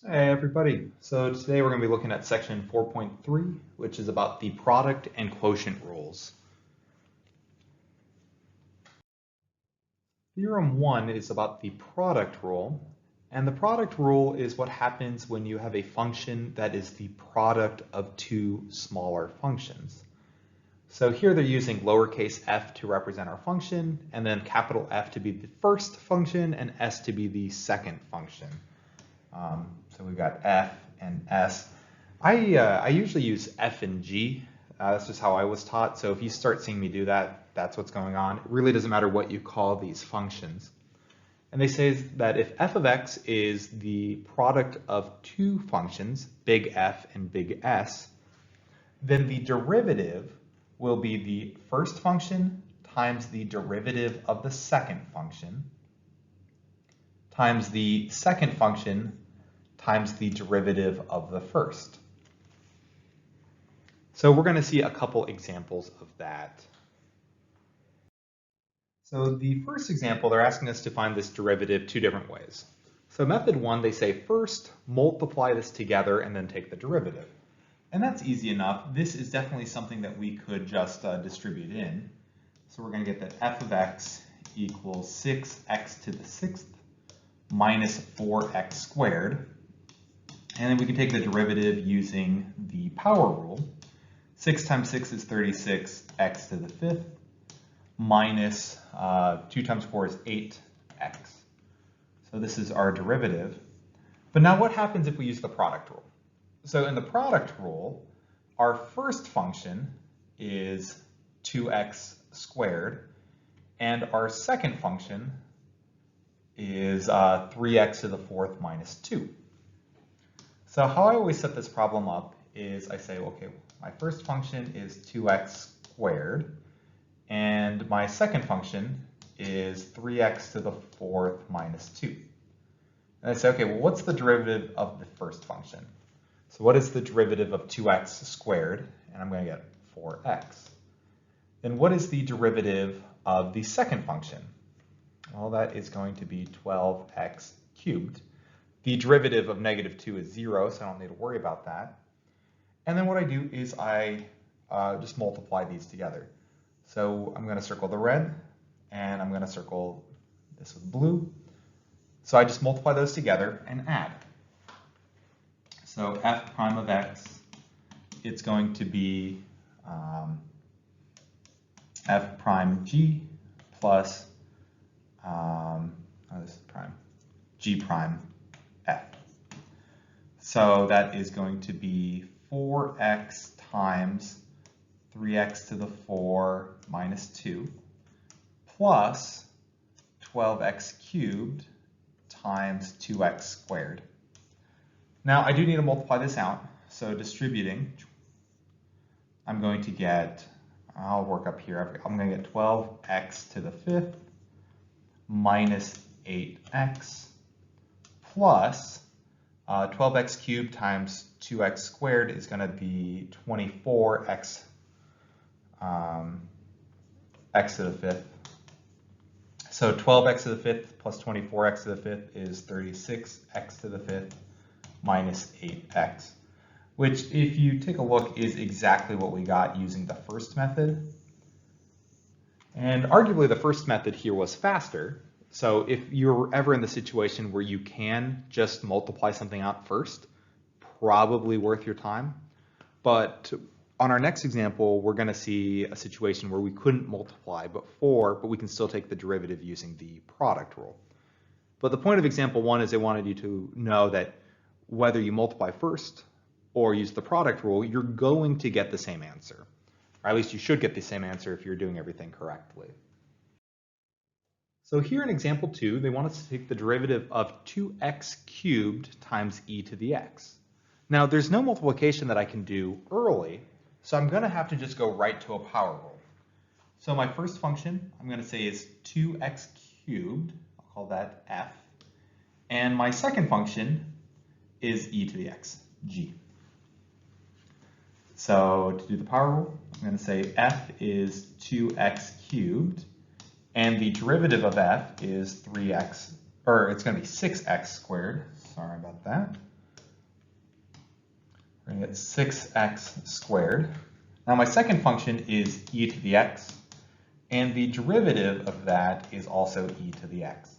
Hey everybody. So today we're going to be looking at section 4.3, which is about the product and quotient rules. Theorem 1 is about the product rule, and the product rule is what happens when you have a function that is the product of two smaller functions. So here they're using lowercase f to represent our function, and then capital F to be the first function and s to be the second function. So we've got F and S. I usually use F and G. That's just how I was taught. So if you start seeing me do that, that's what's going on. It really doesn't matter what you call these functions. And they say that if f of x is the product of two functions, big F and big S, then the derivative will be the first function times the derivative of the second function times the second function times the derivative of the first. So we're going to see a couple examples of that. So the first example, they're asking us to find this derivative two different ways. So method one, they say first multiply this together and then take the derivative. And that's easy enough. This is definitely something that we could just distribute in. So we're going to get that f of x equals 6x to the sixth minus 4x squared. And then we can take the derivative using the power rule. 6 times 6 is 36, x to the fifth, minus 2 times 4 is 8x. So this is our derivative. But now what happens if we use the product rule? So in the product rule, our first function is 2x squared, and our second function is 3x to the fourth minus 2. So how I always set this problem up is I say, okay, my first function is 2x squared, and my second function is 3x to the fourth minus 2. And I say, okay, well, what's the derivative of the first function? So what is the derivative of 2x squared? And I'm going to get 4x. Then what is the derivative of the second function? Well, that is going to be 12x cubed. The derivative of negative 2 is 0, so I don't need to worry about that. And then what I do is I just multiply these together. So I'm going to circle the red, and I'm going to circle this with blue. So I just multiply those together and add. So f prime of x, it's going to be f prime g plus, this is prime, g prime f. So that is going to be 4x times 3x to the 4 minus 2 plus 12x cubed times 2x squared. Now I do need to multiply this out, so distributing, I'm going to get, I'll work up here, I'm going to get 12x to the fifth minus 8x plus 12x cubed times 2x squared is going to be 24x x to the fifth. So 12x to the fifth plus 24x to the fifth is 36x to the fifth minus 8x, which if you take a look is exactly what we got using the first method. And arguably the first method here was faster. So if you're ever in the situation where you can just multiply something out first, probably worth your time. But on our next example, we're going to see a situation where we couldn't multiply before, but we can still take the derivative using the product rule. But the point of example one is they wanted you to know that whether you multiply first or use the product rule, you're going to get the same answer. Or at least you should get the same answer if you're doing everything correctly. So here in example 2, they want us to take the derivative of 2x cubed times e to the x. Now there's no multiplication that I can do early, so I'm going to have to just go right to a power rule. So my first function I'm going to say is 2x cubed, I'll call that f, and my second function is e to the x, g. So to do the power rule, I'm going to say f is 2x cubed, and the derivative of f is 3x, or it's going to be 6x squared. Sorry about that. I get 6x squared. Now my second function is e to the x, and the derivative of that is also e to the x.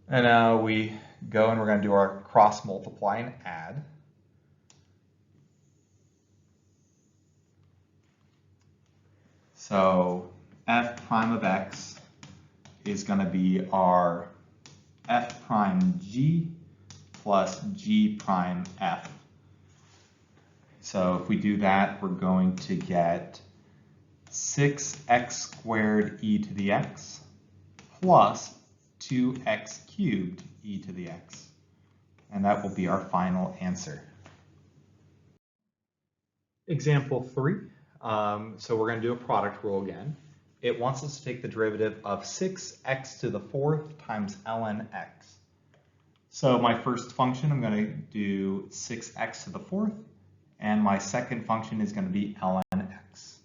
And now we go and we're going to do our cross multiply and add. So f prime of x is going to be our f prime g plus g prime f. So if we do that, we're going to get 6x squared e to the x plus 2x cubed e to the x. And that will be our final answer. Example 3. So we're going to do a product rule again. It wants us to take the derivative of 6x to the fourth times ln x. So my first function, I'm going to do 6x to the fourth, and my second function is going to be ln x.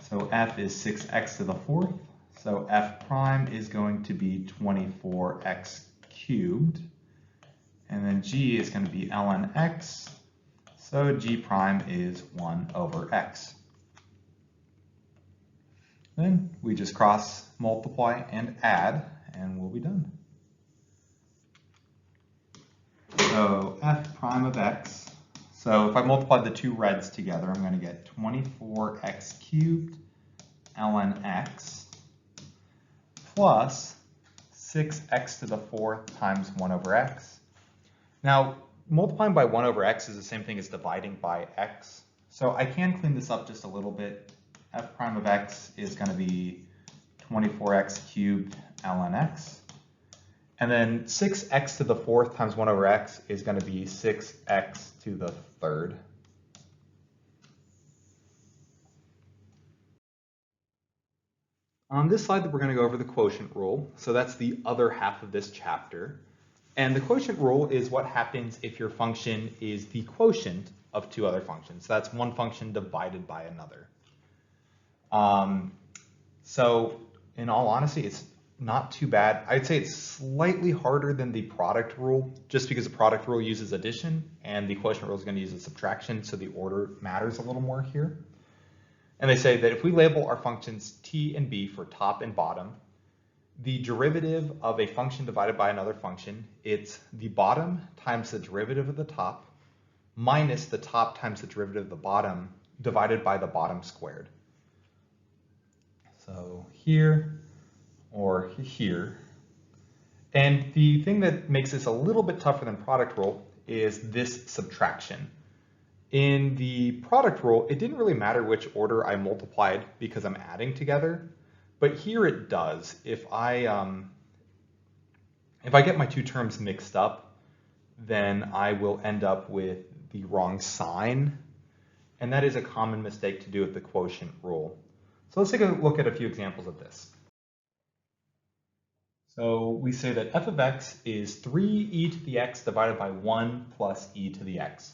So f is 6x to the fourth, so f prime is going to be 24x cubed, and then g is going to be ln x, so g prime is 1 over x. Then we just cross multiply and add, and we'll be done. So f prime of x, so if I multiply the two reds together, I'm going to get 24x cubed ln x plus 6x to the fourth times 1 over x. Now, multiplying by 1 over x is the same thing as dividing by x. So I can clean this up just a little bit. F prime of x is going to be 24x cubed ln x. And then 6x to the fourth times 1 over x is going to be 6x to the third. On this slide, we're going to go over the quotient rule. So that's the other half of this chapter. And the quotient rule is what happens if your function is the quotient of two other functions. So that's one function divided by another. So in all honesty, it's not too bad. I'd say it's slightly harder than the product rule, just because the product rule uses addition and the quotient rule is going to use a subtraction, so the order matters a little more here. And they say that if we label our functions t and b for top and bottom, the derivative of a function divided by another function, it's the bottom times the derivative of the top minus the top times the derivative of the bottom divided by the bottom squared. So here or here. And the thing that makes this a little bit tougher than product rule is this subtraction. In the product rule, it didn't really matter which order I multiplied because I'm adding together, but here it does. If I get my two terms mixed up, then I will end up with the wrong sign, and that is a common mistake to do with the quotient rule. So let's take a look at a few examples of this. So we say that f of x is 3e to the x divided by 1 plus e to the x.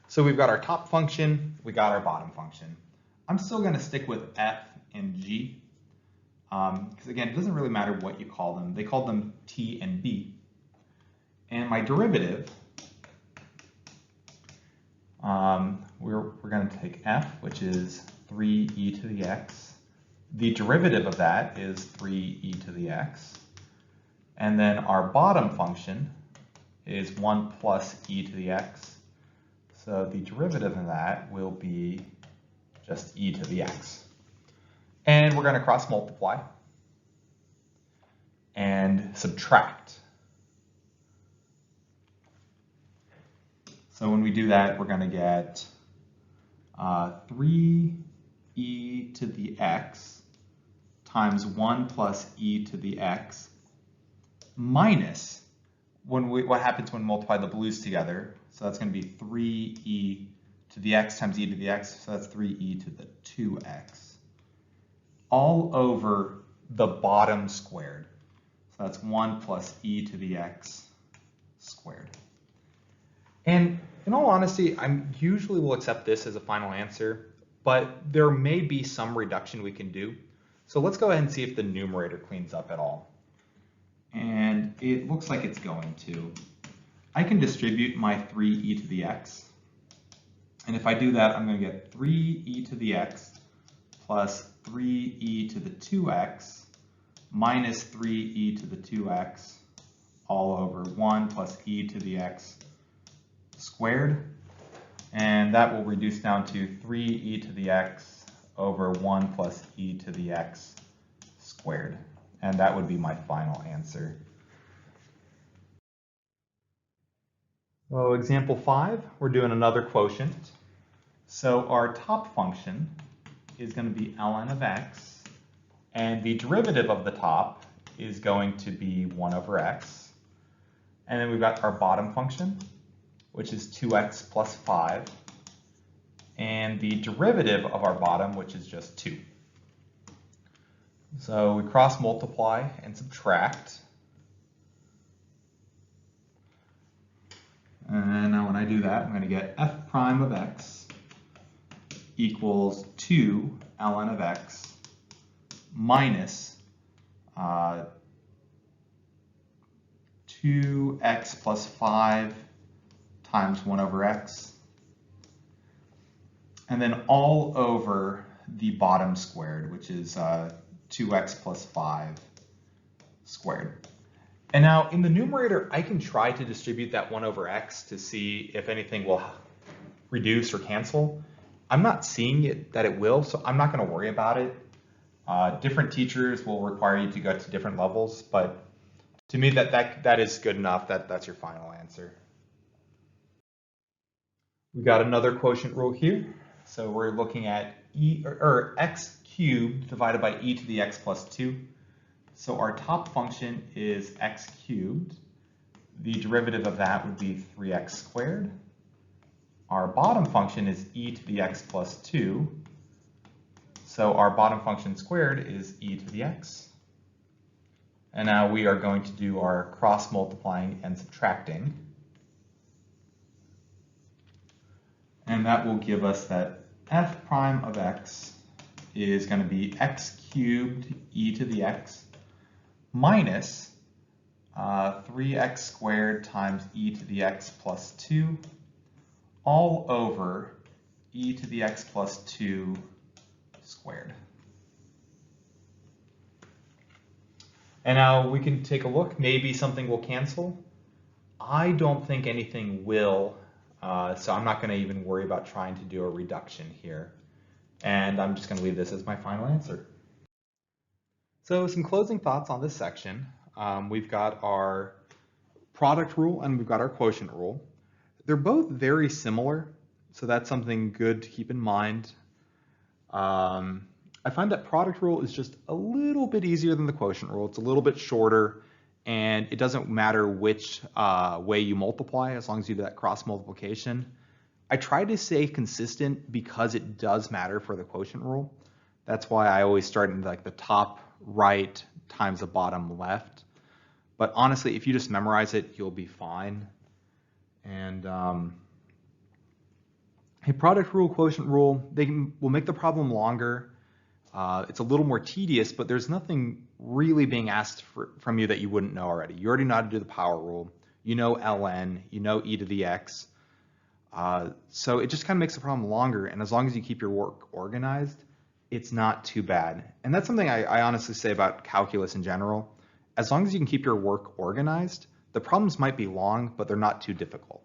So we've got our top function, we got our bottom function. I'm still going to stick with f and g, because again, it doesn't really matter what you call them. They call them t and b. And my derivative, we're going to take f, which is 3e to the x. The derivative of that is 3e to the x. And then our bottom function is 1 plus e to the x. So the derivative of that will be just e to the x. And we're going to cross multiply and subtract. So when we do that, we're going to get 3e to the x times 1 plus e to the x minus what happens when we multiply the blues together. So that's going to be 3e to the x times e to the x, so that's 3e to the 2x, all over the bottom squared. So that's 1 plus e to the x squared. And in all honesty, I usually will accept this as a final answer, but there may be some reduction we can do. So let's go ahead and see if the numerator cleans up at all. And it looks like it's going to. I can distribute my 3e to the x. And if I do that, I'm going to get 3e to the x plus 3e to the 2x minus 3e to the 2x all over 1 plus e to the x squared. And that will reduce down to 3e to the x over 1 plus e to the x squared. And that would be my final answer. So example 5, we're doing another quotient. So our top function is going to be ln of x, and the derivative of the top is going to be 1 over x. And then we've got our bottom function, which is 2x plus 5, and the derivative of our bottom, which is just 2. So we cross multiply and subtract. And now when I do that, I'm going to get f prime of x equals 2 ln of x minus 2x plus 5 times 1 over x, and then all over the bottom squared, which is 2x plus 5 squared. And now in the numerator, I can try to distribute that 1 over x to see if anything will reduce or cancel. I'm not seeing it that it will, so I'm not going to worry about it. Different teachers will require you to go to different levels, but to me that is good enough. That's your final answer. We got another quotient rule here. So we're looking at x cubed divided by e to the x plus 2. So our top function is x cubed. The derivative of that would be 3x squared. Our bottom function is e to the x plus 2. So our bottom function squared is e to the x. And now we are going to do our cross multiplying and subtracting. And that will give us that f prime of x is going to be x cubed e to the x minus 3x squared times e to the x plus 2 all over e to the x plus 2 squared. And now we can take a look. Maybe something will cancel. I don't think anything will, so I'm not going to even worry about trying to do a reduction here. And I'm just going to leave this as my final answer. So some closing thoughts on this section. We've got our product rule and we've got our quotient rule. They're both very similar, so that's something good to keep in mind. I find that product rule is just a little bit easier than the quotient rule. It's a little bit shorter, and it doesn't matter which way you multiply as long as you do that cross multiplication. I try to stay consistent because it does matter for the quotient rule. That's why I always start in like the top right times the bottom left. But honestly, if you just memorize it, you'll be fine. And a product rule, quotient rule, will make the problem longer. It's a little more tedious, but there's nothing really being asked from you that you wouldn't know already. You already know how to do the power rule. You know ln, you know e to the x. So it just kind of makes the problem longer, and as long as you keep your work organized, it's not too bad. And that's something I honestly say about calculus in general. As long as you can keep your work organized, the problems might be long, but they're not too difficult.